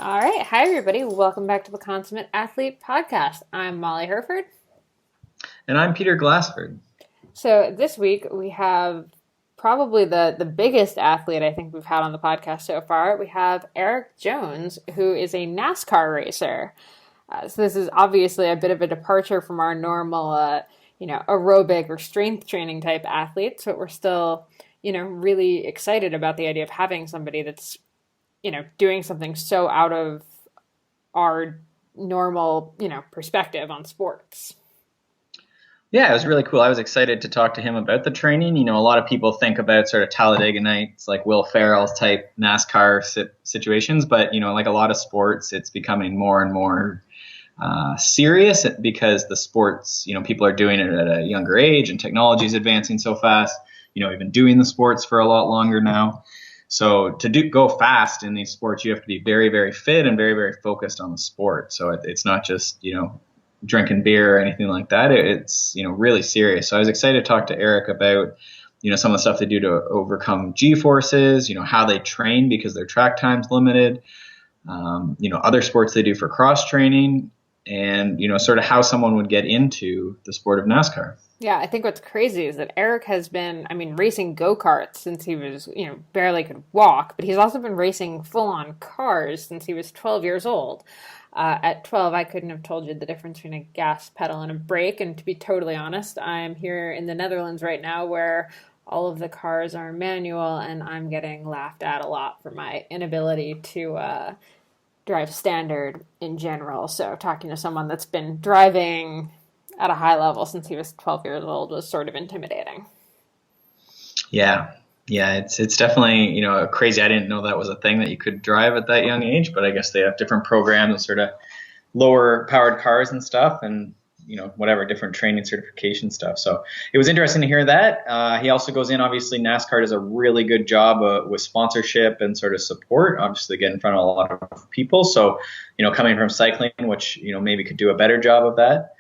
All right. Hi, everybody. Welcome back to the Consummate Athlete Podcast. I'm Molly Herford. And I'm Peter Glassford. So this week we have probably the biggest athlete I think we've had on the podcast so far. We have Eric Jones, who is a NASCAR racer. So this is obviously a bit of a departure from our normal, aerobic or strength training type athletes, but we're still, really excited about the idea of having somebody that's, doing something so out of our normal, perspective on sports. Yeah, it was really cool. I was excited to talk to him about the training. A lot of people think about sort of Talladega Nights, like Will Ferrell type NASCAR situations, but like a lot of sports, it's becoming more and more serious because the sports, people are doing it at a younger age and technology is advancing so fast. We've been doing the sports for a lot longer now. So to go fast in these sports, you have to be very, very fit and very, very focused on the sport. So it's not just, drinking beer or anything like that. It's, really serious. So I was excited to talk to Eric about, some of the stuff they do to overcome Gforces, how they train because their track time's limited, other sports they do for cross training and, sort of how someone would get into the sport of NASCAR. Yeah, I think what's crazy is that Eric has been, racing go-karts since he was, barely could walk, but he's also been racing full-on cars since he was 12 years old. At 12, I couldn't have told you the difference between a gas pedal and a brake, and to be totally honest, I'm here in the Netherlands right now where all of the cars are manual, and I'm getting laughed at a lot for my inability to drive standard in general. So talking to someone that's been driving at a high level since he was 12 years old was sort of intimidating. Yeah, it's definitely, crazy. I didn't know that was a thing that you could drive at that young age, but I guess they have different programs and sort of lower powered cars and stuff and, whatever different training certification stuff. So it was interesting to hear that. He also goes in, obviously NASCAR does a really good job with sponsorship and sort of support, obviously get in front of a lot of people. So, coming from cycling, which, maybe could do a better job of that.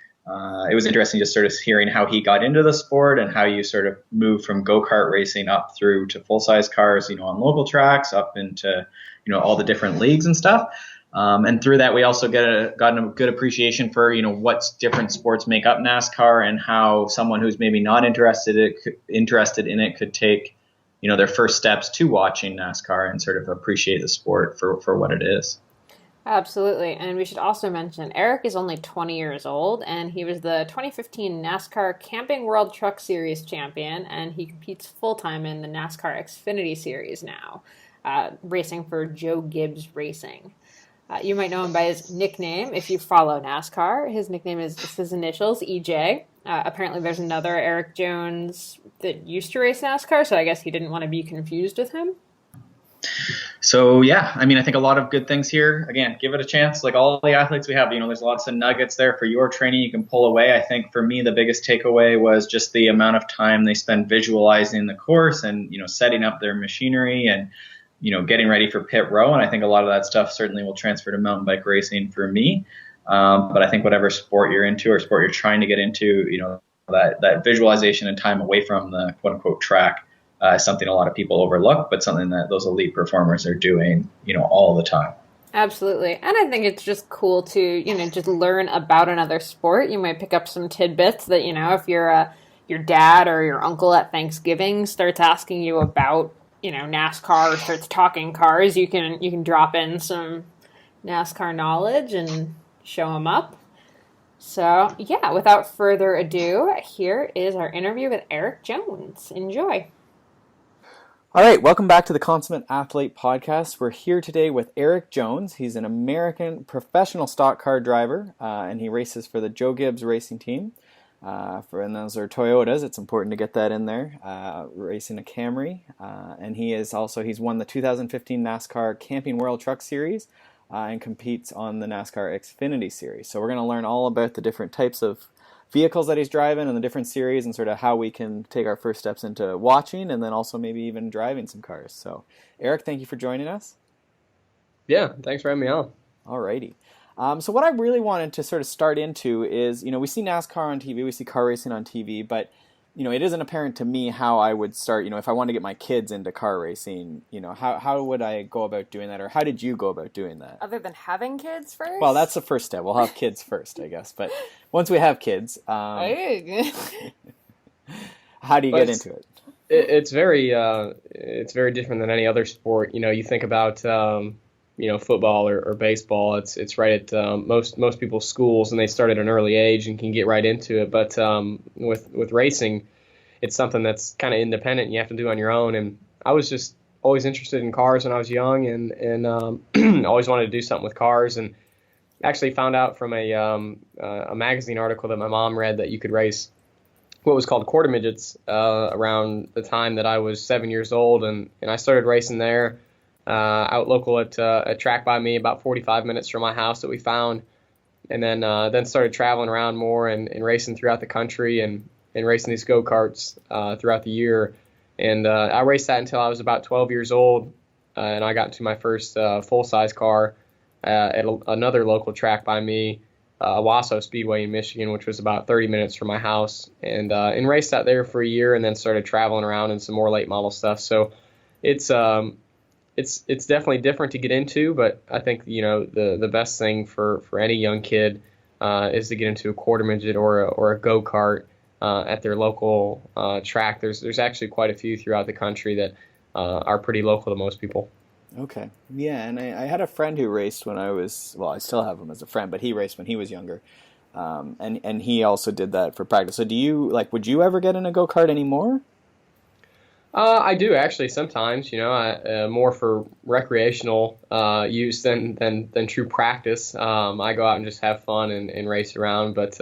It was interesting just sort of hearing how he got into the sport and how you sort of move from go-kart racing up through to full-size cars, on local tracks up into, all the different leagues and stuff. And through that, we also gotten a good appreciation for, what different sports make up NASCAR and how someone who's maybe not interested in it could take, their first steps to watching NASCAR and sort of appreciate the sport for what it is. Absolutely. And we should also mention Eric is only 20 years old, and he was the 2015 NASCAR Camping World Truck Series champion, and he competes full-time in the NASCAR Xfinity Series now, racing for Joe Gibbs Racing. You might know him by his nickname if you follow NASCAR. His nickname is just his initials, EJ. Apparently there's another Eric Jones that used to race NASCAR, so I guess he didn't want to be confused with him. So, yeah, I think a lot of good things here. Again, give it a chance. Like all the athletes we have, there's lots of nuggets there for your training you can pull away. I think for me, the biggest takeaway was just the amount of time they spend visualizing the course and, setting up their machinery and, getting ready for pit row. And I think a lot of that stuff certainly will transfer to mountain bike racing for me. But I think whatever sport you're into or sport you're trying to get into, that visualization and time away from the quote unquote track is something a lot of people overlook, but something that those elite performers are doing, all the time. Absolutely. And I think it's just cool to, just learn about another sport. You might pick up some tidbits that, if your dad or your uncle at Thanksgiving starts asking you about, NASCAR or starts talking cars, you can drop in some NASCAR knowledge and show them up. So, yeah, without further ado, here is our interview with Eric Jones. Enjoy. All right, welcome back to the Consummate Athlete Podcast. We're here today with Eric Jones. He's an American professional stock car driver, and he races for the Joe Gibbs Racing Team. And those are Toyotas. It's important to get that in there. Racing a Camry, and he's won the 2015 NASCAR Camping World Truck Series and competes on the NASCAR Xfinity Series. So we're going to learn all about the different types of vehicles that he's driving and the different series and sort of how we can take our first steps into watching and then also maybe even driving some cars. So, Eric, thank you for joining us. Yeah, thanks for having me on. Alrighty. So what I really wanted to sort of start into is, we see NASCAR on TV, we see car racing on TV, but it isn't apparent to me how I would start, if I want to get my kids into car racing, how would I go about doing that? Or how did you go about doing that? Other than having kids first? Well, that's the first step. We'll have kids first, I guess. But once we have kids, how do you get into it? It's very different than any other sport. You think about football or baseball. It's right at most people's schools, and they start at an early age and can get right into it. But with racing, it's something that's kind of independent. You have to do on your own. And I was just always interested in cars when I was young, and always wanted to do something with cars. And actually found out from a magazine article that my mom read that you could race what was called quarter midgets around the time that I was 7 years old, and I started racing there. Out local at a track by me about 45 minutes from my house that we found, and then started traveling around more and racing throughout the country and racing these go-karts throughout the year. And I raced that until I was about 12 years old, and I got into my first full-size car at another local track by me, Owasso Speedway in Michigan, which was about 30 minutes from my house, and raced out there for a year, and then started traveling around in some more late model stuff. So it's definitely different to get into, but I think the best thing for any young kid is to get into a quarter midget or a go-kart at their local track. There's actually quite a few throughout the country that are pretty local to most people. Okay, yeah, and I had a friend who raced when I still have him as a friend, but he raced when he was younger, and he also did that for practice. So would you ever get in a go-kart anymore? I do actually sometimes, more for recreational use than true practice. I go out and just have fun and race around. But,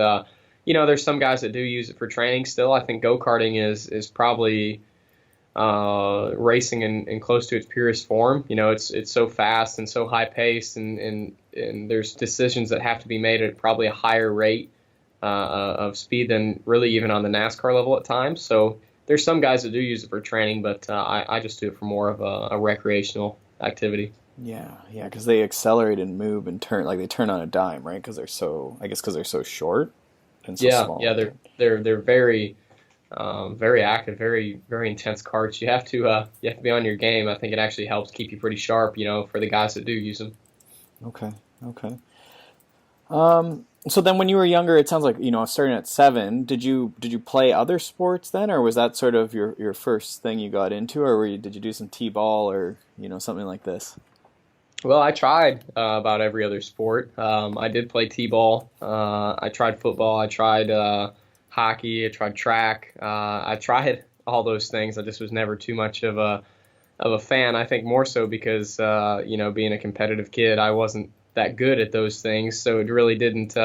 there's some guys that do use it for training still. I think go-karting is probably racing in close to its purest form. It's so fast and so high-paced, and there's decisions that have to be made at probably a higher rate of speed than really even on the NASCAR level at times. So there's some guys that do use it for training, but I just do it for more of a recreational activity. Yeah, because they accelerate and move and turn, like they turn on a dime, right? Because they're so short and so small. Yeah, they're very very active, very very intense karts. You have to be on your game. I think it actually helps keep you pretty sharp, for the guys that do use them. Okay. So then when you were younger, it sounds like, starting at 7, did you play other sports then, or was that sort of your first thing you got into, or did you do some t-ball or, something like this? Well, I tried about every other sport. I did play t-ball. I tried football. I tried hockey. I tried track. I tried all those things. I just was never too much of a fan. I think more so because, being a competitive kid, I wasn't that good at those things, so it really didn't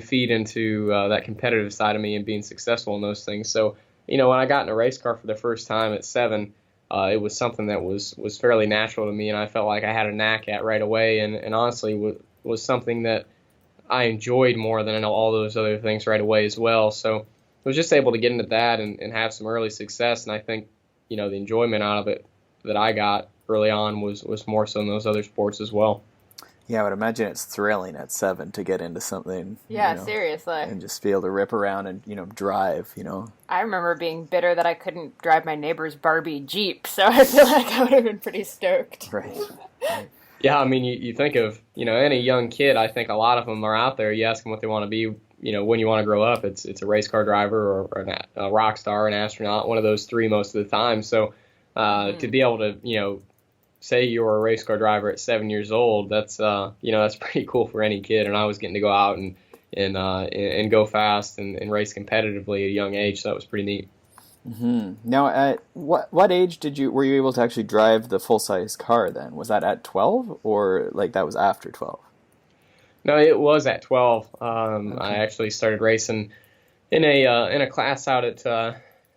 feed into that competitive side of me and being successful in those things. So when I got in a race car for the first time at 7, it was something that was fairly natural to me, and I felt like I had a knack at right away, and honestly was something that I enjoyed more than all those other things right away as well. So I was just able to get into that and have some early success, and I think the enjoyment out of it that I got early on was more so in those other sports as well. Yeah, I would imagine it's thrilling at 7 to get into something. Yeah, seriously. And just be able to rip around and, drive, I remember being bitter that I couldn't drive my neighbor's Barbie Jeep, so I feel like I would have been pretty stoked. Right. Yeah, I mean, you think of, any young kid, I think a lot of them are out there. You ask them what they want to be, when you want to grow up, it's a race car driver or a rock star, an astronaut, one of those three most of the time. So to be able to, say you're a race car driver at 7 years old, that's pretty cool for any kid. And I was getting to go out and go fast and race competitively at a young age, so that was pretty neat. Mm-hmm. Now, at what age were you able to actually drive the full size car? Then was that at 12, or that was after 12? No, it was at 12. Okay. I actually started racing in a class out at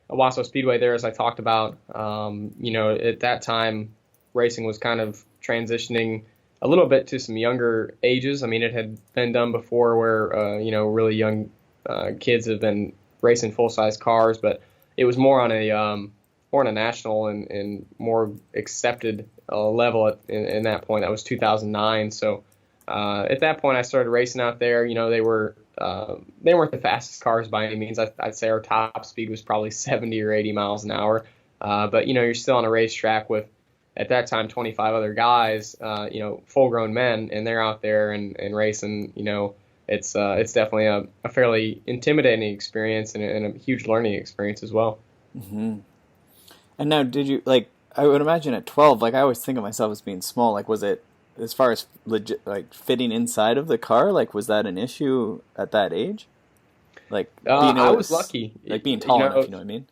Owasso Speedway there, as I talked about. At that time, racing was kind of transitioning a little bit to some younger ages. I mean, it had been done before where, really young kids have been racing full-size cars, but it was more on a national and more accepted level in that point. That was 2009. So at that point, I started racing out there. They weren't the fastest cars by any means. I'd say our top speed was probably 70 or 80 miles an hour. But you're still on a racetrack with, at that time, 25 other guys, full-grown men, and they're out there and racing. It's definitely a fairly intimidating experience and a huge learning experience as well. Mm-hmm. And now, did you, like, I would imagine at 12, like, I always think of myself as being small. Like, was it, as far as legit, like, fitting inside of the car, like, was that an issue at that age? Like, I was lucky. Like, being tall enough, you know what I mean?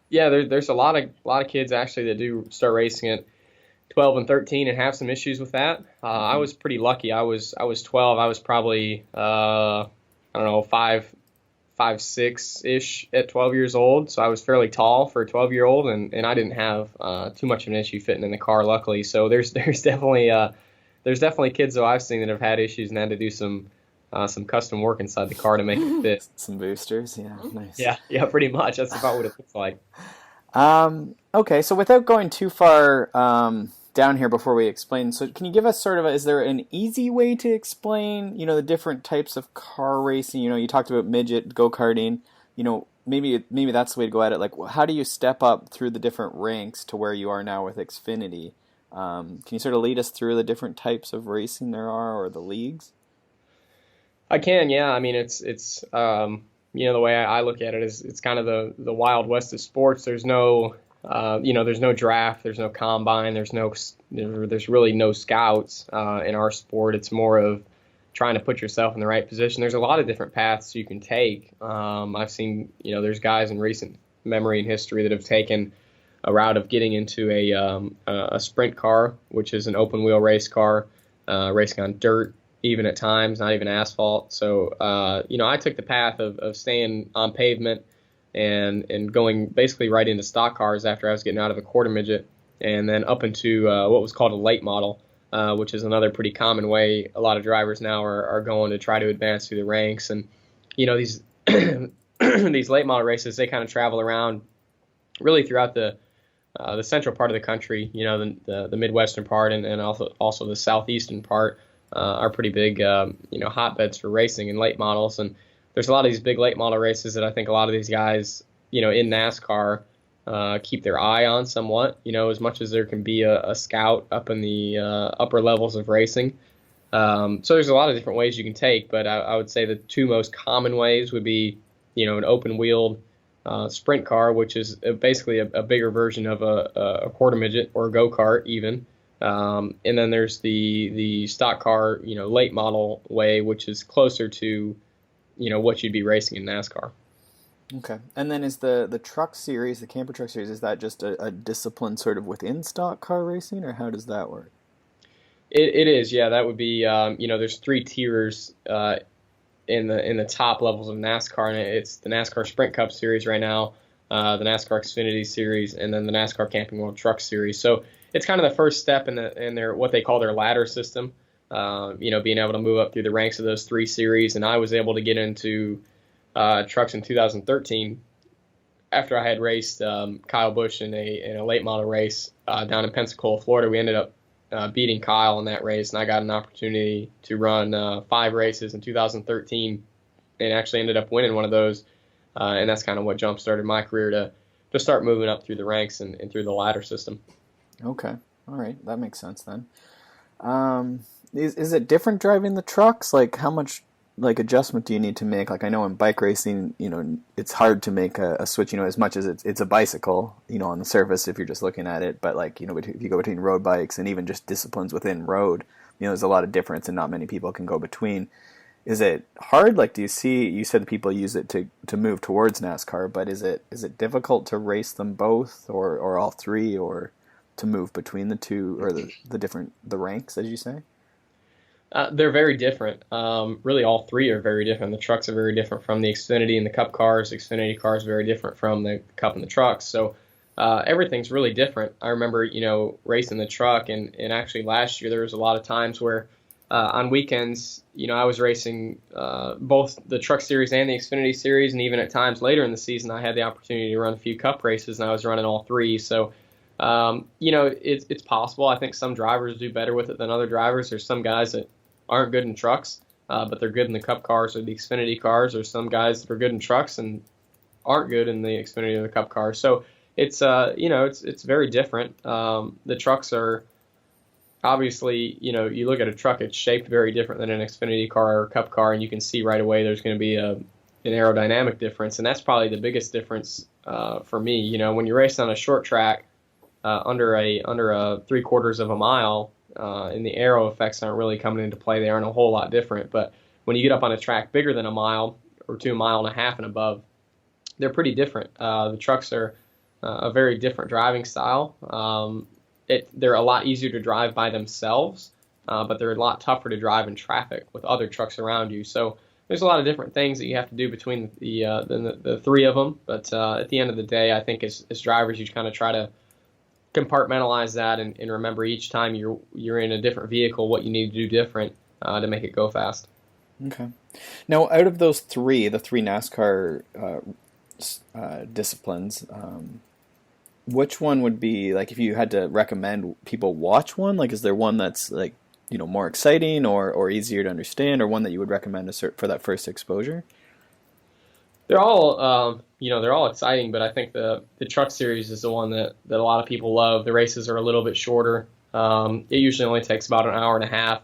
Yeah, there's a lot of kids actually that do start racing at 12 and 13 and have some issues with that. I was pretty lucky. I was 12. I was probably I don't know, 5'6" at 12 years old. So I was fairly tall for a 12-year-old, and I didn't have too much of an issue fitting in the car, luckily. So there's definitely kids that I've seen that have had issues and had to do some custom work inside the car to make it fit. Some boosters, yeah, nice. Yeah, pretty much. That's about what it looks like. Okay, so without going too far down here before we explain, so can you give us sort of is there an easy way to explain, the different types of car racing? You talked about midget, go-karting, maybe that's the way to go at it. Like, how do you step up through the different ranks to where you are now with Xfinity? Can you sort of lead us through the different types of racing there are, or the leagues? I can, yeah. I mean, it's the way I look at it is it's kind of the Wild West of sports. There's no, there's no draft, there's no combine, there's really no scouts in our sport. It's more of trying to put yourself in the right position. There's a lot of different paths you can take. I've seen, there's guys in recent memory and history that have taken a route of getting into a sprint car, which is an open wheel race car, racing on dirt, even at times, not even asphalt. So, I took the path of staying on pavement and going basically right into stock cars after I was getting out of a quarter midget, and then up into what was called a late model, which is another pretty common way a lot of drivers now are going to try to advance through the ranks. And, these these late model races, they kind of travel around really throughout the central part of the country, the Midwestern part and also the southeastern part. Are pretty big, hotbeds for racing and late models. And there's a lot of these big late model races that I think a lot of these guys, in NASCAR, keep their eye on somewhat, as much as there can be a scout up in the upper levels of racing. So there's a lot of different ways you can take, but I would say the two most common ways would be, an open-wheeled sprint car, which is basically a bigger version of a quarter midget or a go-kart even. And then there's the stock car, late model way, which is closer to, what you'd be racing in NASCAR. Okay. And then is the truck series, the camper truck series, is that just a discipline sort of within stock car racing, or how does that work? It is, yeah. That would be, there's 3 tiers in the top levels of NASCAR, and it's the NASCAR Sprint Cup series right now, the NASCAR Xfinity series, and then the NASCAR Camping World Truck series. So it's kind of the first step in their what they call their ladder system, being able to move up through the ranks of those 3 series. And I was able to get into trucks in 2013 after I had raced Kyle Busch in a late model race down in Pensacola, Florida. We ended up beating Kyle in that race, and I got an opportunity to run 5 races in 2013 and actually ended up winning one of those. And that's kind of what jump-started my career to start moving up through the ranks and through the ladder system. Okay. All right. That makes sense then. Is it different driving the trucks? Like, how much adjustment do you need to make? Like, I know in bike racing, it's hard to make a switch, as much as it's a bicycle, on the surface if you're just looking at it. But if you go between road bikes and even just disciplines within road, there's a lot of difference and not many people can go between. Is it hard? Like, do you see, you said people use it to move towards NASCAR, but is it difficult to race them both or all 3, or to move between the two, or the ranks, as you say? They're very different. Really, all 3 are very different. The trucks are very different from the Xfinity and the Cup cars. Xfinity cars are very different from the Cup and the trucks. So everything's really different. I remember, racing the truck, and actually last year there was a lot of times where on weekends, I was racing both the truck series and the Xfinity series, and even at times later in the season, I had the opportunity to run a few Cup races, and I was running all 3. So it's possible. I think some drivers do better with it than other drivers. There's some guys that aren't good in trucks, but they're good in the Cup cars or the Xfinity cars. Or some guys that are good in trucks and aren't good in the Xfinity or the Cup cars. So it's it's very different. The trucks are obviously, you look at a truck, it's shaped very different than an Xfinity car or Cup car, and you can see right away there's going to be an aerodynamic difference, and that's probably the biggest difference for me. When you race on a short track under a 3/4 of a mile, and the aero effects aren't really coming into play, they aren't a whole lot different. But when you get up on a track bigger than a mile or 2 mile and a half and above, they're pretty different. The trucks are a very different driving style. They're a lot easier to drive by themselves, but they're a lot tougher to drive in traffic with other trucks around you. So there's a lot of different things that you have to do between the three of them. But at the end of the day, I think as drivers, you kind of try to compartmentalize that and remember each time you're in a different vehicle what you need to do different to make it go fast. Okay. Now, out of those the three NASCAR disciplines, which one would be, like, if you had to recommend people watch one, like, is there one that's, like, more exciting or easier to understand, or one that you would recommend for that first exposure? They're all, they're all exciting, but I think the truck series is the one that a lot of people love. The races are a little bit shorter. It usually only takes about an hour and a half,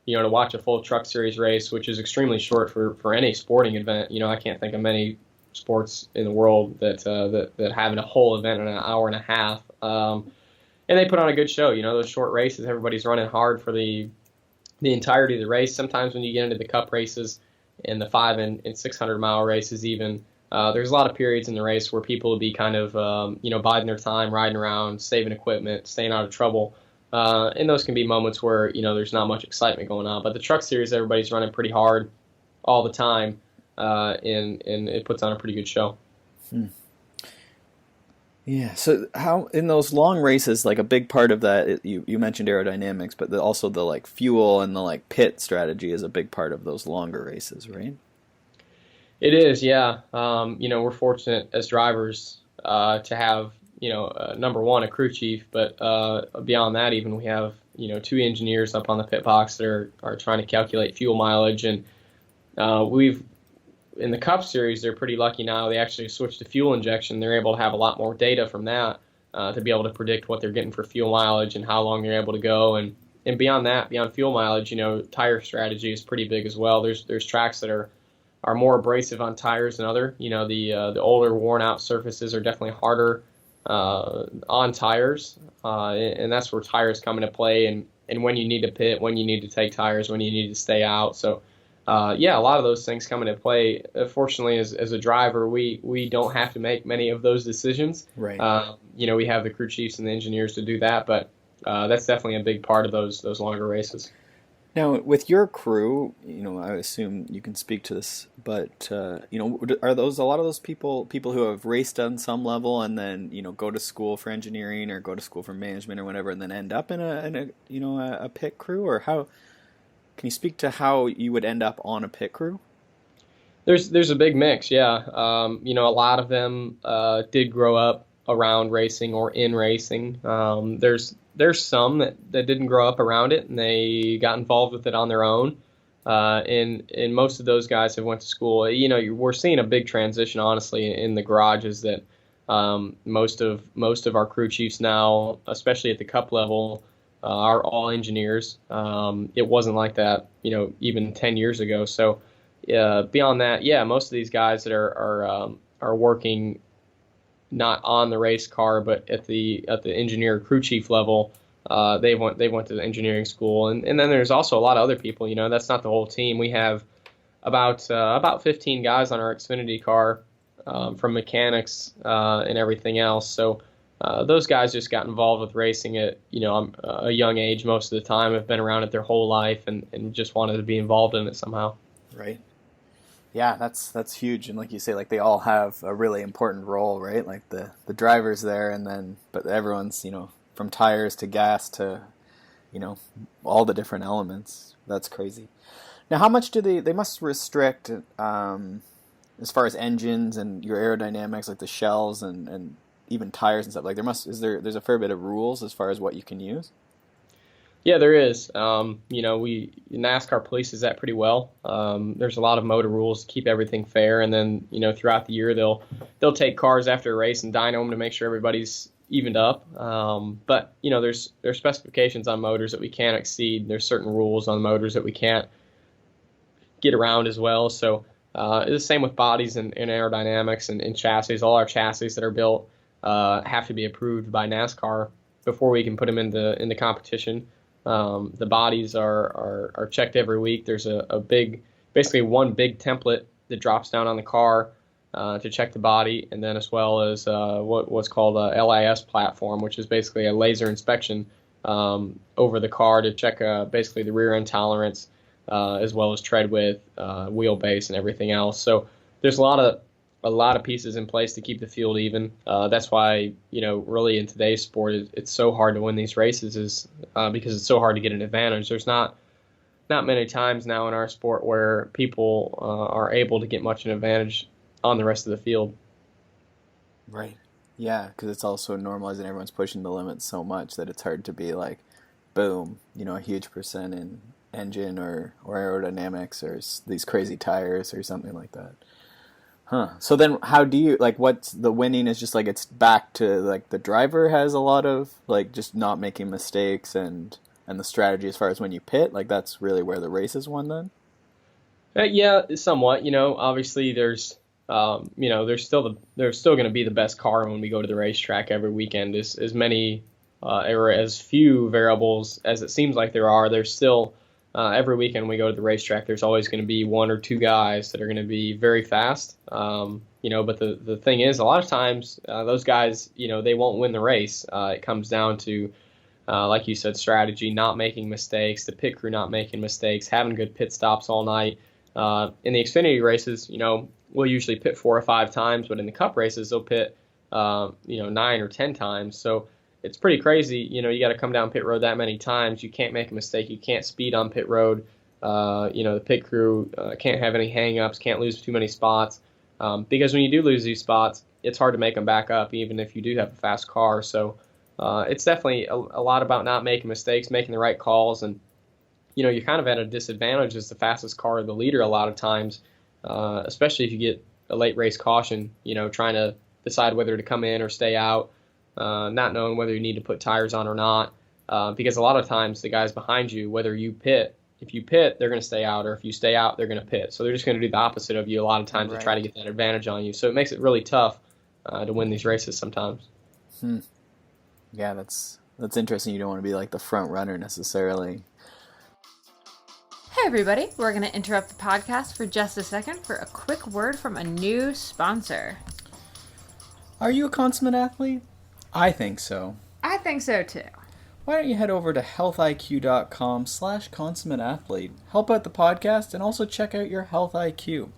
to watch a full truck series race, which is extremely short for any sporting event. I can't think of many sports in the world that having a whole event in an hour and a half. And they put on a good show. Those short races, everybody's running hard for the entirety of the race. Sometimes when you get into the Cup races and the 500 and 600 mile races, even there's a lot of periods in the race where people will be kind of biding their time, riding around, saving equipment, staying out of trouble. And those can be moments where there's not much excitement going on. But the truck series, everybody's running pretty hard all the time, and it puts on a pretty good show. Yeah. So how in those long races, like, a big part of that, you mentioned aerodynamics, but also the, like, fuel and the, like, pit strategy is a big part of those longer races, right? It is, yeah. We're fortunate as drivers to have number one, a crew chief, but beyond that, even we have 2 engineers up on the pit box that are trying to calculate fuel mileage, and we've in the Cup Series, they're pretty lucky now. They actually switched to fuel injection. They're able to have a lot more data from that to be able to predict what they're getting for fuel mileage and how long they're able to go. And beyond that, beyond fuel mileage, tire strategy is pretty big as well. There's tracks that are more abrasive on tires than other. The older, worn out surfaces are definitely harder on tires, and that's where tires come into play. And when you need to pit, when you need to take tires, when you need to stay out. So. A lot of those things come into play. Fortunately, as a driver, we don't have to make many of those decisions. Right. We have the crew chiefs and the engineers to do that, but that's definitely a big part of those longer races. Now, with your crew, I assume you can speak to this, but are those a lot of those people who have raced on some level and then go to school for engineering or go to school for management or whatever, and then end up in a pit crew, or how? Can you speak to how you would end up on a pit crew? There's a big mix, yeah. A lot of them did grow up around racing or in racing. There's some that didn't grow up around it and they got involved with it on their own. And most of those guys have went to school. We're seeing a big transition, honestly, in the garages that most of our crew chiefs now, especially at the Cup level, are all engineers. It wasn't like that, even 10 years ago. So beyond that, yeah, most of these guys that are working not on the race car, but at the engineer crew chief level, they went to engineering school. And then there's also a lot of other people. That's not the whole team. We have about 15 guys on our Xfinity car, from mechanics and everything else. So. Those guys just got involved with racing at a young age most of the time, have been around it their whole life, and just wanted to be involved in it somehow. Right. Yeah, that's huge. And like you say, like, they all have a really important role, right? Like the driver's there, but everyone's from tires to gas to all the different elements. That's crazy. Now, how much do they must restrict as far as engines and your aerodynamics, like the shells and even tires and stuff? Like there's a fair bit of rules as far as what you can use. Yeah, there is. NASCAR polices that pretty well. There's a lot of motor rules to keep everything fair, and then throughout the year they'll take cars after a race and dyno them to make sure everybody's evened up. But there's specifications on motors that we can't exceed. There's certain rules on motors that we can't get around as well. So it's the same with bodies and aerodynamics and chassis. All our chassis that are built have to be approved by NASCAR before we can put them in the competition. The bodies are checked every week. There's basically one big template that drops down on the car to check the body, and then as well as what's called a LIS platform, which is basically a laser inspection over the car to check basically the rear end tolerance, as well as tread width, wheelbase, and everything else. So there's a lot of pieces in place to keep the field even. That's why, really in today's sport, it's so hard to win these races is because it's so hard to get an advantage. There's not many times now in our sport where people are able to get much an advantage on the rest of the field. Right. Yeah, because it's also normalized and everyone's pushing the limits so much that it's hard to be like, boom, a huge percent in engine or aerodynamics or these crazy tires or something like that. Huh. So then how do you, what's the winning is just it's back to the driver has a lot of just not making mistakes and the strategy as far as when you pit, that's really where the race is won then? Yeah, somewhat. Obviously there's there's still going to be the best car when we go to the racetrack every weekend. As many or as few variables as it seems like there are, there's still every weekend we go to the racetrack, there's always going to be one or two guys that are going to be very fast. But the thing is, a lot of times those guys, they won't win the race. It comes down to, like you said, strategy, not making mistakes, the pit crew not making mistakes, having good pit stops all night. In the Xfinity races, we'll usually pit 4 or 5 times, but in the Cup races, they'll pit, 9 or 10 times. So it's pretty crazy. You got to come down pit road that many times. You can't make a mistake. You can't speed on pit road. The pit crew can't have any hang-ups, can't lose too many spots. Because when you do lose these spots, it's hard to make them back up, even if you do have a fast car. So it's definitely a lot about not making mistakes, making the right calls. And, you're kind of at a disadvantage as the fastest car or the leader a lot of times, especially if you get a late race caution, trying to decide whether to come in or stay out. Not knowing whether you need to put tires on or not, because a lot of times the guys behind you, whether you pit, if you pit, they're going to stay out, or if you stay out, they're going to pit. So they're just going to do the opposite of you a lot of times to try to get that advantage on you. So it makes it really tough to win these races sometimes. Yeah, that's interesting. You don't want to be the front runner necessarily. Hey everybody, we're going to interrupt the podcast for just a second for a quick word from a new sponsor. Are you a consummate athlete? I think so. I think so too. Why don't you head over to healthiq.com/consummateathlete, help out the podcast, and also check out your Health IQ.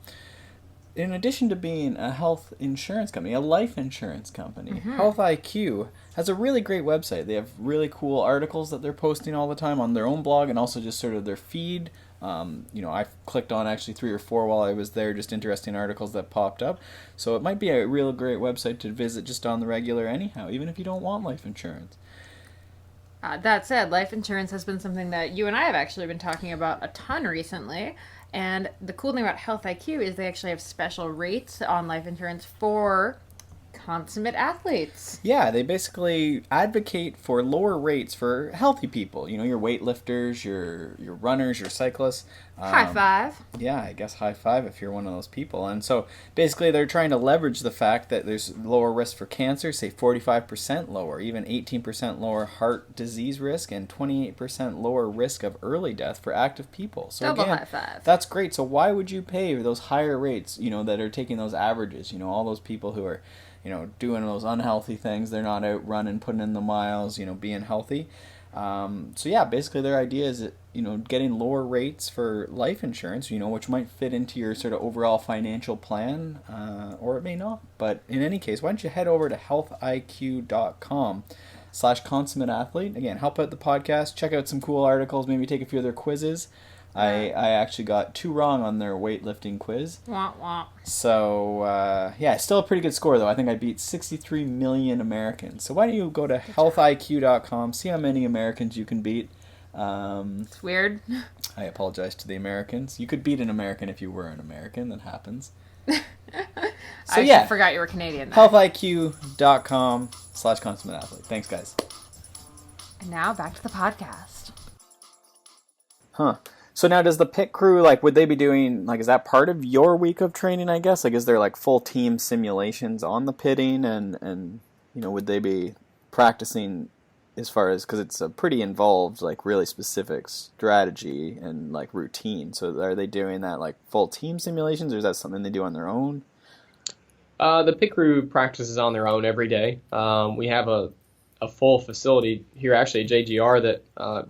In addition to being a health insurance company, a life insurance company, Health IQ has a really great website. They have really cool articles that they're posting all the time on their own blog and also just sort of their feed. I clicked on actually 3 or 4 while I was there, just interesting articles that popped up. So it might be a real great website to visit just on the regular anyhow, even if you don't want life insurance. That said, life insurance has been something that you and I have actually been talking about a ton recently. And the cool thing about Health IQ is they actually have special rates on life insurance for consummate athletes. Yeah, they basically advocate for lower rates for healthy people. Your weightlifters, your runners, your cyclists. High five. Yeah, I guess high five if you're one of those people. And so basically they're trying to leverage the fact that there's lower risk for cancer, say 45% lower, even 18% lower heart disease risk, and 28% lower risk of early death for active people. So Double again, high five. That's great. So why would you pay those higher rates, that are taking those averages, all those people who are doing those unhealthy things, they're not out running, putting in the miles, being healthy. So yeah, basically their idea is that, getting lower rates for life insurance, which might fit into your sort of overall financial plan, or it may not. But in any case, why don't you head over to healthiq.com/consummateathlete. Again, help out the podcast, check out some cool articles, maybe take a few of their quizzes. I actually got 2 wrong on their weightlifting quiz. Wah, wah. So, still a pretty good score, though. I think I beat 63 million Americans. So why don't you go to healthiq.com, see how many Americans you can beat. It's weird. I apologize to the Americans. You could beat an American if you were an American. That happens. So I forgot you were Canadian. healthiq.com/consummate athlete. Thanks, guys. And now back to the podcast. Huh. So now does the pit crew, like, would they be doing, like, is that part of your week of training, I guess? Like, is there, like, full team simulations on the pitting and would they be practicing as far as, because it's a pretty involved, like, really specific strategy and, like, routine. So are they doing that, like, full team simulations, or is that something they do on their own? The pit crew practices on their own every day. We have a full facility here, actually, at JGR, that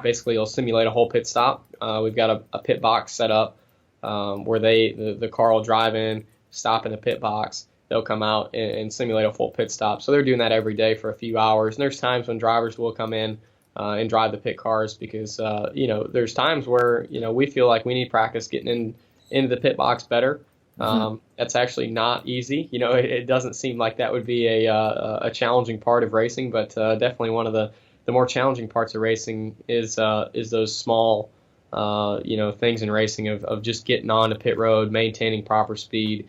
basically will simulate a whole pit stop. We've got a pit box set up where the car will drive in, stop in the pit box. They'll come out and simulate a full pit stop. So they're doing that every day for a few hours. And there's times when drivers will come in and drive the pit cars because, there's times where, we feel like we need practice getting into the pit box better. That's actually not easy. It doesn't seem like that would be a challenging part of racing, but definitely one of the more challenging parts of racing is those small, things in racing of just getting on the pit road, maintaining proper speed,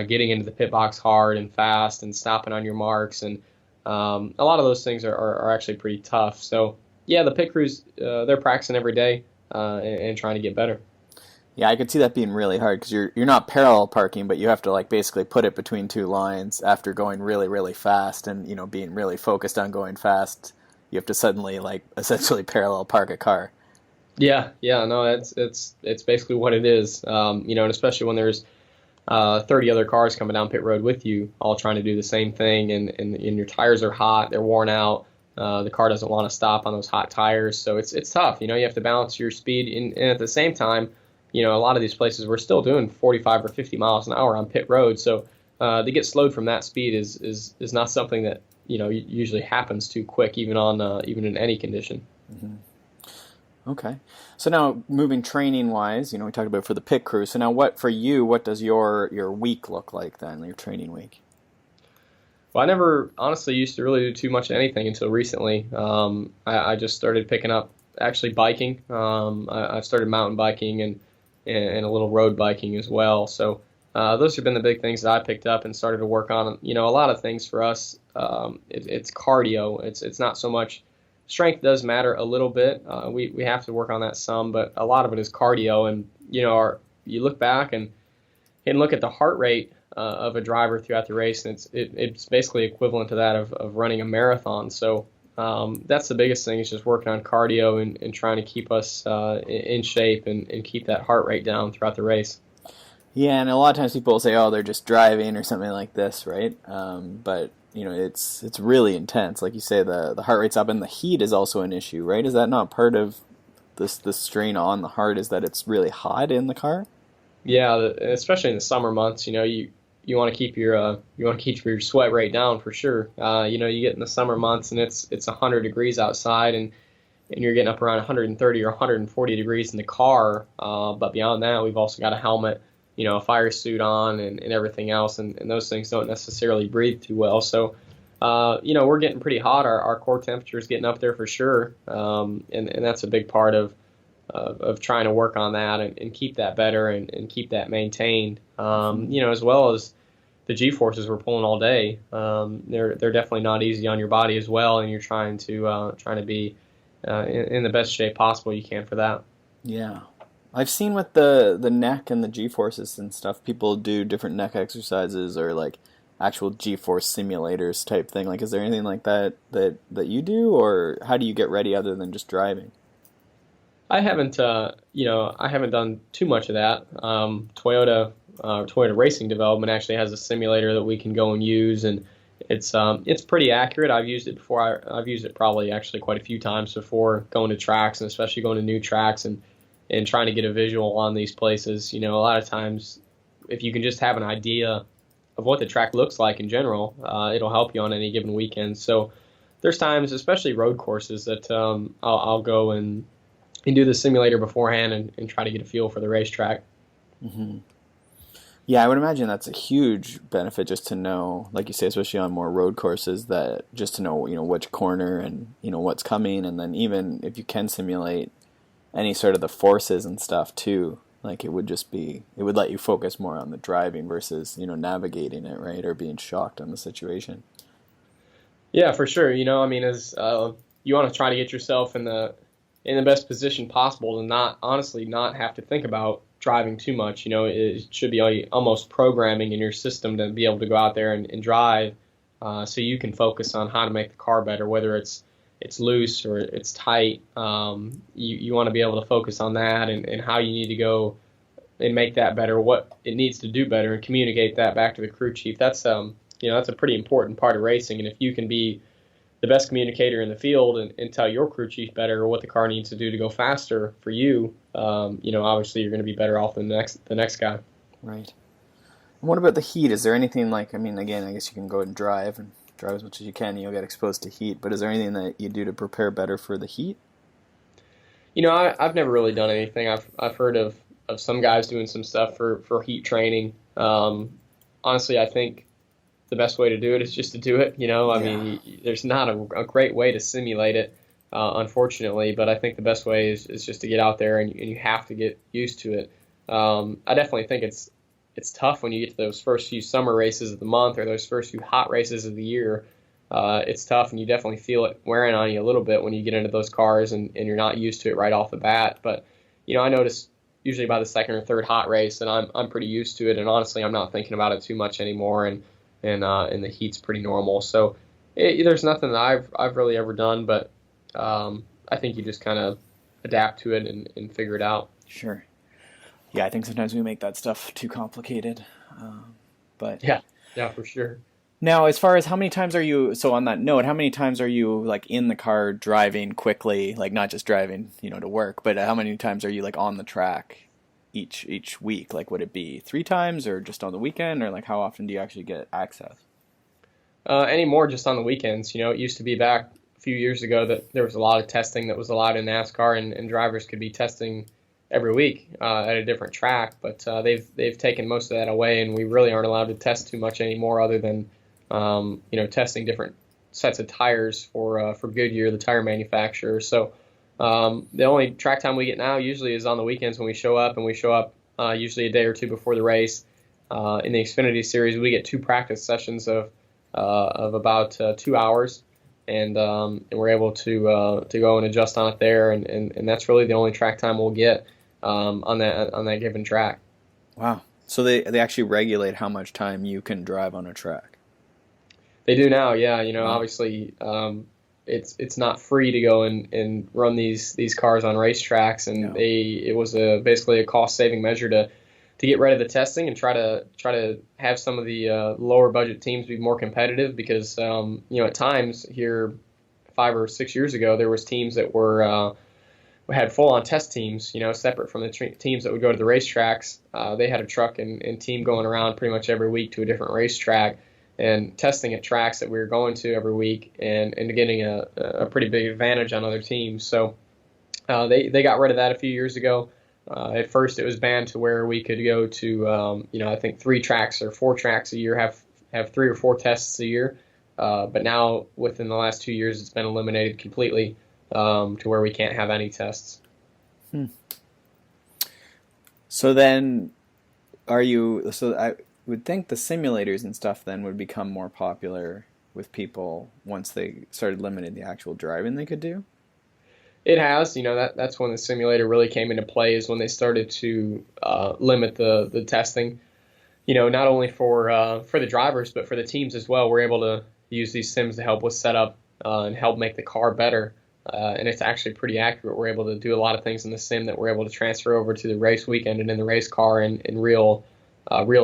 getting into the pit box hard and fast, and stopping on your marks, and a lot of those things are actually pretty tough. So yeah, the pit crews they're practicing every day and trying to get better. Yeah, I could see that being really hard because you're not parallel parking, but you have to, like, basically put it between two lines after going really, really fast and, being really focused on going fast. You have to suddenly, like, essentially parallel park a car. Yeah, no, it's basically what it is. And especially when there's 30 other cars coming down pit road with you, all trying to do the same thing, and your tires are hot, they're worn out. The car doesn't want to stop on those hot tires, so it's tough. You have to balance your speed, and at the same time, a lot of these places we're still doing 45 or 50 miles an hour on pit road, so to get slowed from that speed is not something that usually happens too quick, even in any condition. Mm-hmm. Okay, so now moving training wise, we talked about for the pit crew. So now, what does your week look like then? Your training week? Well, I never honestly used to really do too much of anything until recently. I just started picking up actually biking. I started mountain biking and a little road biking as well. So those have been the big things that I picked up and started to work on. A lot of things for us, it's cardio. It's not so much strength. Does matter a little bit. We have to work on that some, but a lot of it is cardio. And you look back and look at the heart rate of a driver throughout the race, and it's basically equivalent to that of running a marathon. So that's the biggest thing, is just working on cardio and trying to keep us in shape and keep that heart rate down throughout the race. Yeah, and a lot of times people will say, oh, they're just driving or something like this, right? But it's really intense. Like you say, the heart rate's up, and the heat is also an issue, right? Is that not part of this strain on the heart, is that it's really hot in the car? Yeah, especially in the summer months, you want to keep your sweat rate down for sure. You get in the summer months and it's 100 degrees outside, and you're getting up around 130 or 140 degrees in the car. But beyond that, we've also got a helmet, a fire suit on and everything else, and those things don't necessarily breathe too well. So, we're getting pretty hot. Our core temperature is getting up there for sure, and that's a big part of trying to work on that and keep that better and keep that maintained. As well as the Gforces we're pulling all day. They're definitely not easy on your body as well, and you're trying to be in the best shape possible you can for that. Yeah. I've seen with the neck and the Gforces and stuff, people do different neck exercises or like actual Gforce simulators type thing. Like, is there anything like that you do, or how do you get ready other than just driving? I haven't done too much of that. Toyota Racing Development actually has a simulator that we can go and use, and it's pretty accurate. I've used it before. I've used it probably actually quite a few times before going to tracks, and especially going to new tracks and trying to get a visual on these places. A lot of times, if you can just have an idea of what the track looks like in general, it'll help you on any given weekend. So there's times, especially road courses, that I'll go and do the simulator beforehand and try to get a feel for the racetrack. Mm-hmm. Yeah, I would imagine that's a huge benefit, just to know, like you say, especially on more road courses, that just to know, which corner and, what's coming. And then even if you can simulate, any sort of the forces and stuff too. Like it would let you focus more on the driving versus, navigating it, right? Or being shocked on the situation. Yeah, for sure. I mean, as you want to try to get yourself in the best position possible to not have to think about driving too much. It should be almost programming in your system to be able to go out there and drive, so you can focus on how to make the car better, whether it's loose or it's tight. You want to be able to focus on that and how you need to go and make that better, what it needs to do better, and communicate that back to the crew chief. That's that's a pretty important part of racing. And if you can be the best communicator in the field and tell your crew chief better what the car needs to do to go faster for you, obviously you're going to be better off than the next guy. Right. And what about the heat? Is there anything like, again, I guess you can go and drive as much as you can, and you'll get exposed to heat, but is there anything that you do to prepare better for the heat? I've never really done anything. I've heard of some guys doing some stuff for heat training. Honestly, I think the best way to do it is just to do it. I mean, there's not a great way to simulate it, unfortunately, but I think the best way is just to get out there and you have to get used to it. I definitely think it's tough when you get to those first few summer races of the month or those first few hot races of the year. It's tough, and you definitely feel it wearing on you a little bit when you get into those cars and you're not used to it right off the bat. But, I notice usually by the second or third hot race, and I'm pretty used to it, and honestly, I'm not thinking about it too much anymore, and the heat's pretty normal. So there's nothing that I've really ever done, but I think you just kind of adapt to it and figure it out. Sure. Yeah, I think sometimes we make that stuff too complicated. But yeah, for sure. Now, as far as how many times are you like in the car driving quickly, like not just driving, to work, but how many times are you like on the track each week? Like, would it be 3 times or just on the weekend, or like how often do you actually get access? Anymore just on the weekends. It used to be back a few years ago that there was a lot of testing that was allowed in NASCAR, and drivers could be testing every week at a different track, but they've taken most of that away, and we really aren't allowed to test too much anymore, other than testing different sets of tires for Goodyear, the tire manufacturer. So the only track time we get now usually is on the weekends when we show up, and we show up usually a day or two before the race. In the Xfinity Series, we get 2 practice sessions of about 2 hours, and we're able to go and adjust on it there, and that's really the only track time we'll get on that given track. Wow! So they actually regulate how much time you can drive on a track. They do now, yeah. Obviously, it's not free to go and run these cars on racetracks, and it was basically a cost saving measure to get rid of the testing and try to have some of the lower budget teams be more competitive, because at times here 5 or 6 years ago there was teams that had full on test teams, separate from the teams that would go to the racetracks. They had a truck and team going around pretty much every week to a different racetrack and testing at tracks that we were going to every week and getting a pretty big advantage on other teams. So they got rid of that a few years ago. At first, it was banned to where we could go to, I think 3 tracks or 4 tracks a year, have 3 or 4 tests a year. But now, within the last 2 years, it's been eliminated completely to where we can't have any tests. So then, I would think the simulators and stuff then would become more popular with people once they started limiting the actual driving they could do? It has, that's when the simulator really came into play, is when they started to limit the testing. Not only for the drivers, but for the teams as well. We're able to use these sims to help with setup and help make the car better. And it's actually pretty accurate. We're able to do a lot of things in the sim that we're able to transfer over to the race weekend and in the race car in real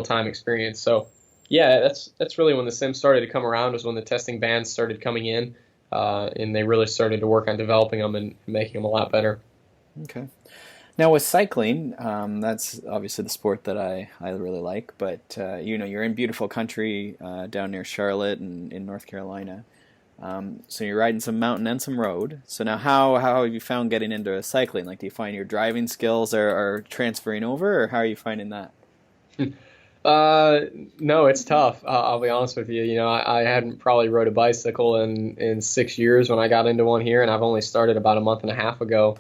time experience. So yeah, that's really when the sims started to come around, was when the testing bands started coming in. And they really started to work on developing them and making them a lot better. Okay. Now with cycling, that's obviously the sport that I really like, but you're in beautiful country down near Charlotte and in North Carolina. So you're riding some mountain and some road. So now how have you found getting into cycling? Like, do you find your driving skills are transferring over, or how are you finding that? No, it's tough. I'll be honest with you. I hadn't probably rode a bicycle in 6 years when I got into one here, and I've only started about a month and a half ago.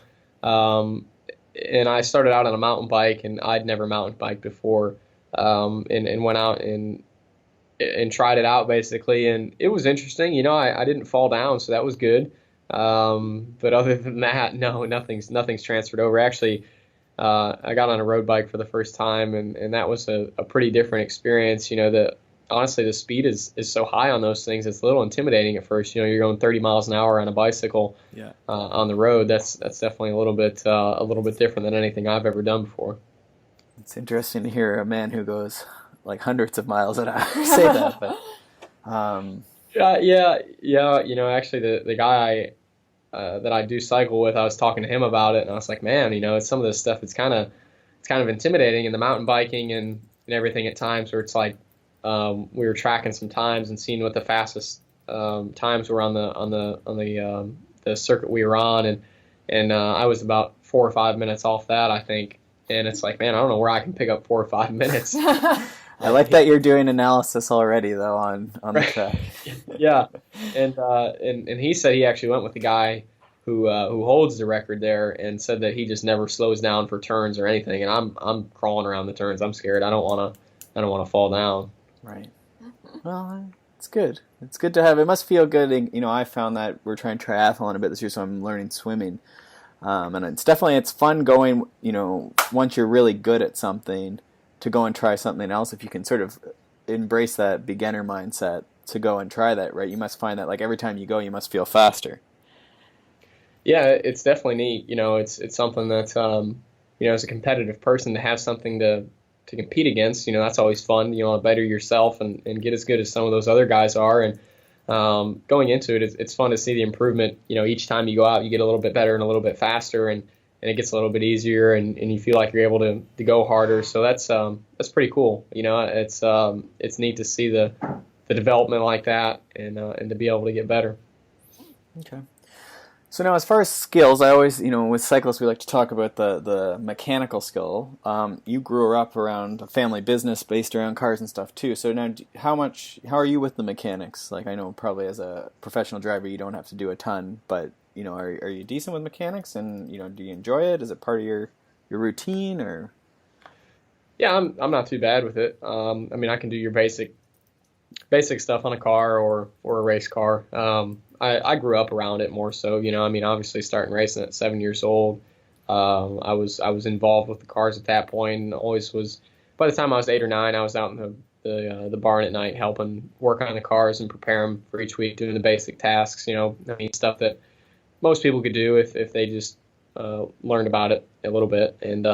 and I started out on a mountain bike, and I'd never mountain biked before, and went out and tried it out basically, and it was interesting. I didn't fall down, so that was good. But other than that, no, nothing's transferred over. Actually, I got on a road bike for the first time, and that was a pretty different experience. Honestly, the speed is so high on those things, it's a little intimidating at first. You're going 30 miles an hour on a bicycle, Yeah. On the road. That's definitely a little bit different than anything I've ever done before. It's interesting to hear a man who goes like hundreds of miles an hour say that, but Yeah. Actually, the guy that I do cycle with, I was talking to him about it, and I was like, man, it's some of this stuff. It's kind of intimidating in the mountain biking and everything at times, where it's like we were tracking some times and seeing what the fastest times were on the circuit we were on, and I was about 4 or 5 minutes off that, I think. And it's like, man, I don't know where I can pick up 4 or 5 minutes. I like that you're doing analysis already, though, on the track. Yeah, and he said he actually went with the guy who holds the record there, and said that he just never slows down for turns or anything. And I'm crawling around the turns. I'm scared. I don't want to fall down. Right. Well, it's good. It's good to have. It must feel good. I found that we're trying triathlon a bit this year, so I'm learning swimming. And it's fun going, once you're really good at something, to go and try something else. If you can sort of embrace that beginner mindset to go and try that, right? You must find that like every time you go, you must feel faster. Yeah, it's definitely neat. It's something that, as a competitive person, to have something to compete against, that's always fun. You want to better yourself and get as good as some of those other guys are. And going into it, it's fun to see the improvement. Each time you go out, you get a little bit better and a little bit faster, and it gets a little bit easier, and you feel like you're able to go harder. So that's pretty cool. It's neat to see the development like that, and to be able to get better. Okay. So now, as far as skills, I always, with cyclists, we like to talk about the mechanical skill. You grew up around a family business based around cars and stuff too. So now, how are you with the mechanics? Like, I know probably as a professional driver, you don't have to do a ton, but are you decent with mechanics? And do you enjoy it? Is it part of your routine, or? Yeah, I'm not too bad with it. I can do your basic stuff on a car or a race car. I grew up around it more so, obviously starting racing at 7 years old. I was involved with the cars at that point, and always was. By the time I was 8 or 9, I was out in the barn at night helping work on the cars and prepare them for each week, doing the basic tasks. Stuff that most people could do if they just learned about it a little bit. And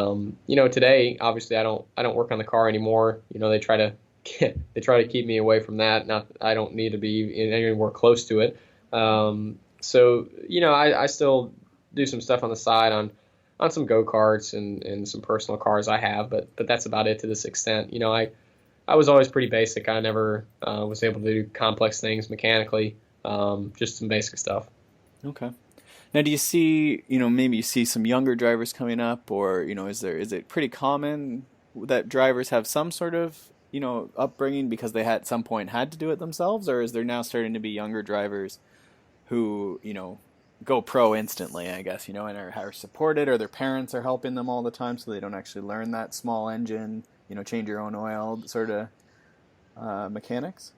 today, obviously, I don't work on the car anymore. They try to keep me away from that. Not that I don't need to be anywhere close to it. I still do some stuff on the side on some go-karts and some personal cars I have, but that's about it to this extent. I was always pretty basic. I never was able to do complex things mechanically, just some basic stuff. Okay. Now, do you see, maybe you see some younger drivers coming up, or, is it pretty common that drivers have some sort of, upbringing because they at some point had to do it themselves, or is there now starting to be younger drivers who, go pro instantly, I guess, and are supported, or their parents are helping them all the time so they don't actually learn that small engine, change your own oil sort of mechanics?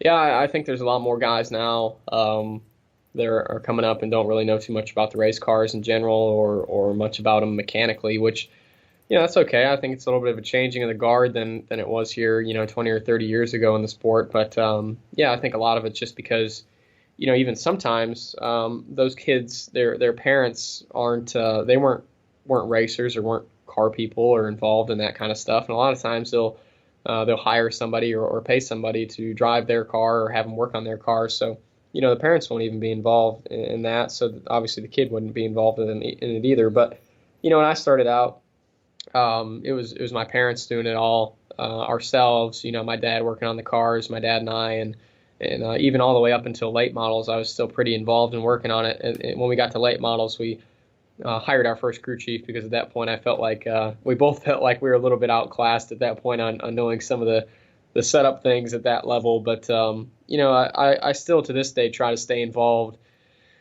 Yeah, I think there's a lot more guys now that are coming up and don't really know too much about the race cars in general, or much about them mechanically, which, that's okay. I think it's a little bit of a changing of the guard than it was here, 20 or 30 years ago in the sport. But I think a lot of it's just because, even sometimes those kids, their parents weren't racers or weren't car people or involved in that kind of stuff. And a lot of times they'll hire somebody or pay somebody to drive their car or have them work on their car. So, the parents won't even be involved in that. So obviously the kid wouldn't be involved in it either. But, when I started out, it was my parents doing it all ourselves. My dad working on the cars, my dad and I, and even all the way up until late models, I was still pretty involved in working on it. And when we got to late models, we hired our first crew chief, because at that point I felt like we both felt like we were a little bit outclassed at that point on knowing some of the setup things at that level. But I still to this day try to stay involved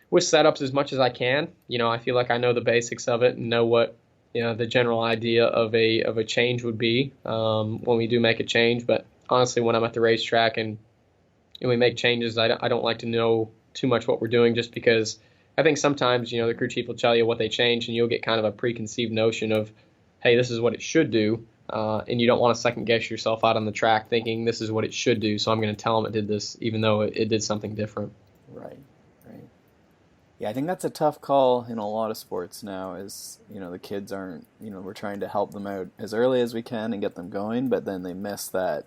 with setups as much as I can. I feel like I know the basics of it and know what the general idea of a change would be when we do make a change. But honestly, when I'm at the racetrack and we make changes, I don't like to know too much what we're doing, just because I think sometimes, the crew chief will tell you what they changed, and you'll get kind of a preconceived notion of, hey, this is what it should do. And you don't want to second guess yourself out on the track thinking this is what it should do, so I'm going to tell them it did this, even though it did something different. Right. Yeah, I think that's a tough call in a lot of sports now is, the kids aren't, we're trying to help them out as early as we can and get them going, but then they miss that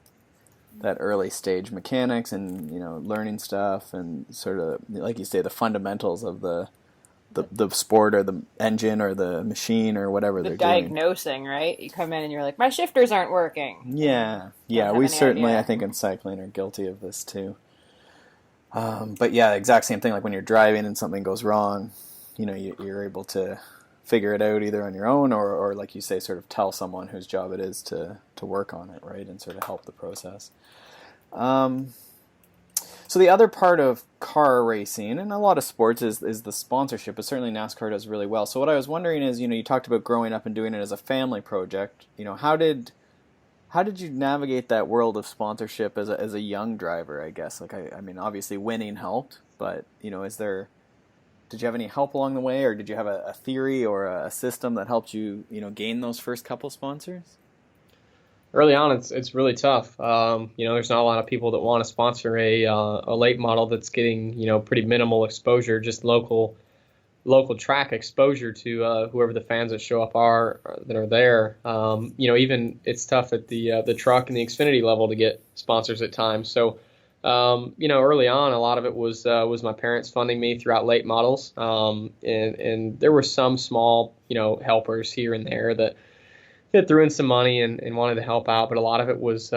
early stage mechanics and, learning stuff and sort of, like you say, the fundamentals of the sport or the engine or the machine or whatever they're doing. Diagnosing, right? You come in and you're like, my shifters aren't working. Yeah. We certainly, I think in cycling, are guilty of this too. But yeah, exact same thing. Like when you're driving and something goes wrong, you're able to figure it out either on your own or like you say, sort of tell someone whose job it is to work on it, right, and sort of help the process. So the other part of car racing and a lot of sports is the sponsorship, but certainly NASCAR does really well. So what I was wondering is, you talked about growing up and doing it as a family project. How did you navigate that world of sponsorship as a young driver, I guess? Like, I mean, obviously winning helped, but, did you have any help along the way, or did you have a theory or a system that helped you, gain those first couple sponsors? Early on, it's really tough. There's not a lot of people that want to sponsor a late model that's getting, pretty minimal exposure, just local track exposure to whoever the fans that show up that are there. Even it's tough at the truck and the Xfinity level to get sponsors at times. So, early on, a lot of it was my parents funding me throughout late models. And there were some small, helpers here and there that threw in some money and wanted to help out, but a lot of it was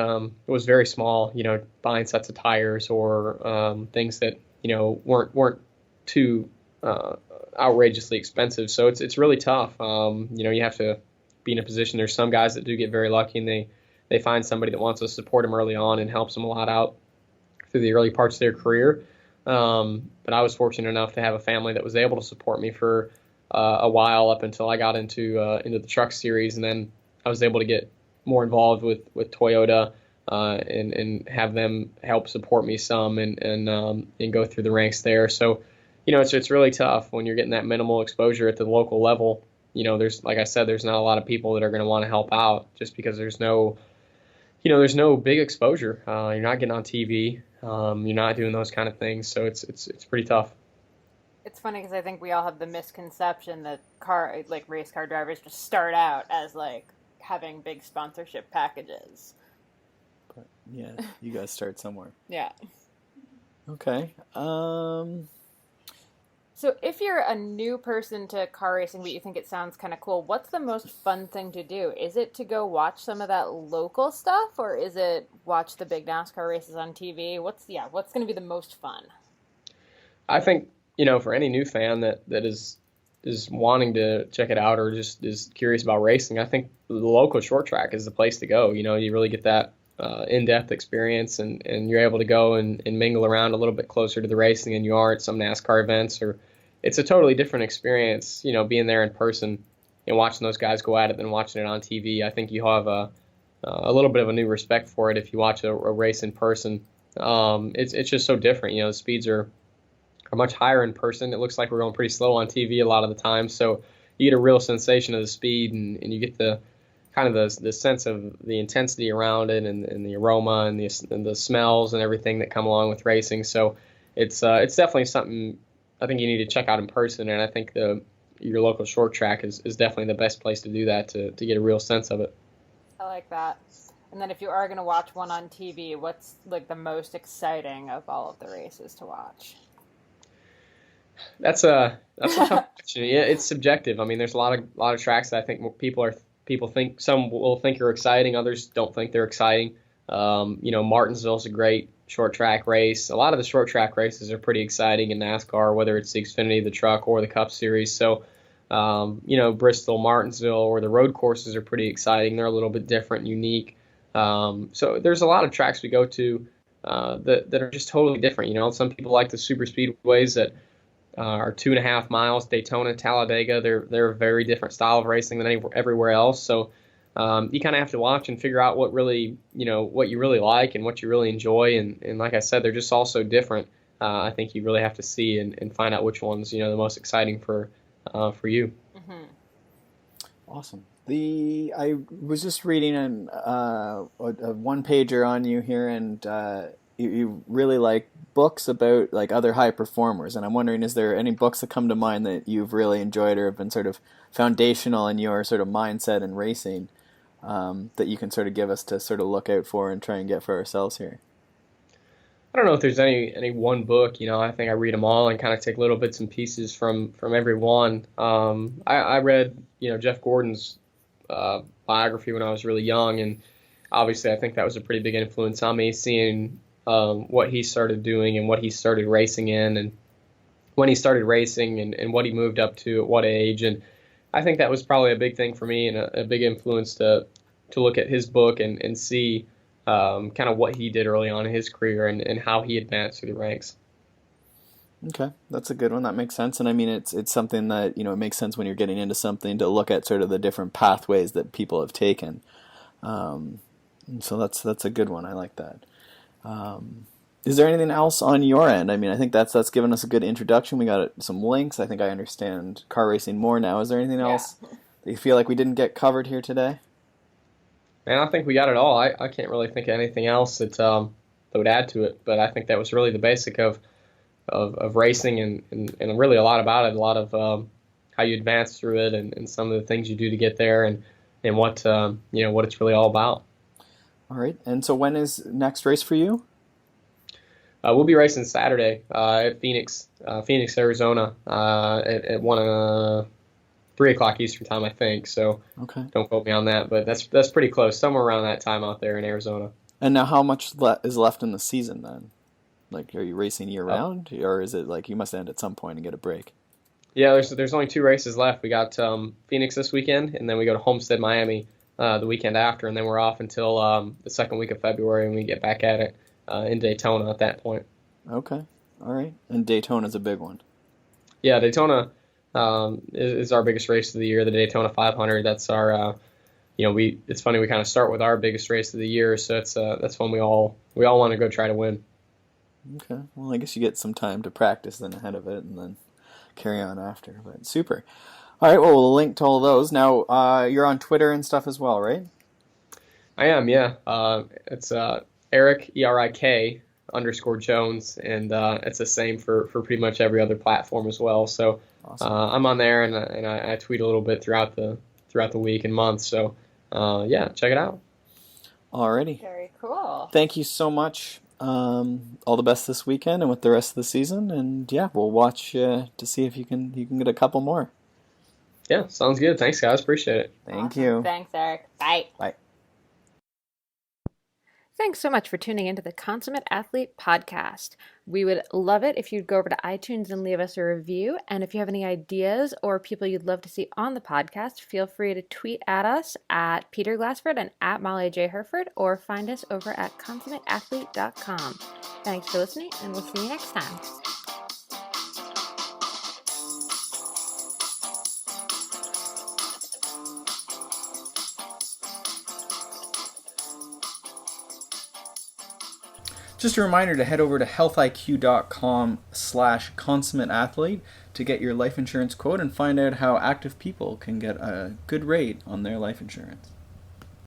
very small, buying sets of tires or things that, weren't too outrageously expensive. So it's really tough. You have to be in a position. There's some guys that do get very lucky and they find somebody that wants to support them early on and helps them a lot out through the early parts of their career. But I was fortunate enough to have a family that was able to support me for a while up until I got into the truck series, and then I was able to get more involved with Toyota and have them help support me some and go through the ranks there. So it's really tough when you're getting that minimal exposure at the local level. There's, like I said, there's not a lot of people that are going to want to help out just because there's no big exposure. You're not getting on TV. You're not doing those kind of things. So it's pretty tough. It's funny because I think we all have the misconception that race car drivers just start out as having big sponsorship packages. But yeah, you guys start somewhere. Yeah. Okay. So if you're a new person to car racing, but you think it sounds kind of cool, what's the most fun thing to do? Is it to go watch some of that local stuff, or is it watch the big NASCAR races on TV? What's going to be the most fun? I think, for any new fan that is wanting to check it out or just is curious about racing, I think the local short track is the place to go. You really get that in-depth experience and you're able to go and mingle around a little bit closer to the racing than you are at some NASCAR events, or it's a totally different experience, being there in person and watching those guys go at it than watching it on TV. I think you have a little bit of a new respect for it if you watch a race in person. It's just so different. The speeds are much higher in person. It looks like we're going pretty slow on TV a lot of the time, so you get a real sensation of the speed and you get the kind of the sense of the intensity around it and the aroma and the smells and everything that come along with racing. So it's definitely something I think you need to check out in person, and I think your local short track is definitely the best place to do that to get a real sense of it. I like that. And then if you are going to watch one on TV, what's the most exciting of all of the races to watch? That's a tough question. Yeah, it's subjective. I mean, there's a lot of tracks that I think people think some will think are exciting, others don't think they're exciting. Martinsville's a great short track race. A lot of the short track races are pretty exciting in NASCAR, whether it's the Xfinity, the Truck, or the Cup Series. So, Bristol, Martinsville, or the road courses are pretty exciting. They're a little bit different and unique. So there's a lot of tracks we go to that are just totally different. Some people like the super speedways that are 2.5 miles. Daytona, Talladega, they're a very different style of racing than everywhere else. So you kind of have to watch and figure out what really, what you really like and what you really enjoy. And like I said, they're just all so different. I think you really have to see and find out which one's, the most exciting for you. Mm-hmm. Awesome. I was just reading a one pager on you here, and you really like books about like other high performers, and I'm wondering, is there any books that come to mind that you've really enjoyed or have been sort of foundational in your sort of mindset and racing, that you can sort of give us to sort of look out for and try and get for ourselves here? I don't know if there's any one book. I think I read them all and kind of take little bits and pieces from every one. I read Jeff Gordon's biography when I was really young, and obviously I think that was a pretty big influence on me, seeing what he started doing and what he started racing in, and when he started racing and what he moved up to at what age. And I think that was probably a big thing for me and a big influence to look at his book and see kind of what he did early on in his career and how he advanced through the ranks. Okay, that's a good one. That makes sense. And I mean, it's something that, it makes sense when you're getting into something to look at sort of the different pathways that people have taken. And so that's a good one. I like that. Is there anything else on your end? I mean, I think that's given us a good introduction. We got some links. I think I understand car racing more now. Is there anything else that you feel like we didn't get covered here today? Man, I think we got it all. I can't really think of anything else that would add to it, but I think that was really the basic of racing and really a lot about it, a lot of how you advance through it and some of the things you do to get there and what what it's really all about. All right. And so when is next race for you? We'll be racing Saturday at Phoenix, Arizona, at 3 o'clock Eastern time, I think. So okay. Don't quote me on that, but that's pretty close, somewhere around that time out there in Arizona. And now, how much is left in the season then? Like, are you racing year round, or is it like you must end at some point and get a break? Yeah, there's only 2 races left. We got Phoenix this weekend, and then we go to Homestead, Miami the weekend after, and then we're off until the second week of February, and we get back at it in Daytona at that point. Okay, all right. And Daytona's a big one. Yeah, Daytona is our biggest race of the year. The Daytona 500. That's our it's funny, we kind of start with our biggest race of the year, so that's when we all want to go try to win. Okay, well, I guess you get some time to practice then ahead of it and then carry on after, but super. All right, well, we'll link to all those. Now, you're on Twitter and stuff as well, right? I am, yeah. It's Erik, ERIK _Jones, and it's the same for pretty much every other platform as well. So awesome. I'm on there, and I tweet a little bit throughout the week and month. So check it out. Alrighty. Very cool. Thank you so much. All the best this weekend and with the rest of the season, and we'll watch to see if you can get a couple more. Yeah, sounds good. Thanks, guys. Appreciate it. Thank you. Thanks, Erik. Bye. Bye. Thanks so much for tuning into the Consummate Athlete podcast. We would love it if you'd go over to iTunes and leave us a review. And if you have any ideas or people you'd love to see on the podcast, feel free to tweet at us at Peter Glassford and at Molly J. Herford, or find us over at consummateathlete.com. Thanks for listening, and we'll see you next time. Just a reminder to head over to healthiq.com/consummateathlete to get your life insurance quote and find out how active people can get a good rate on their life insurance.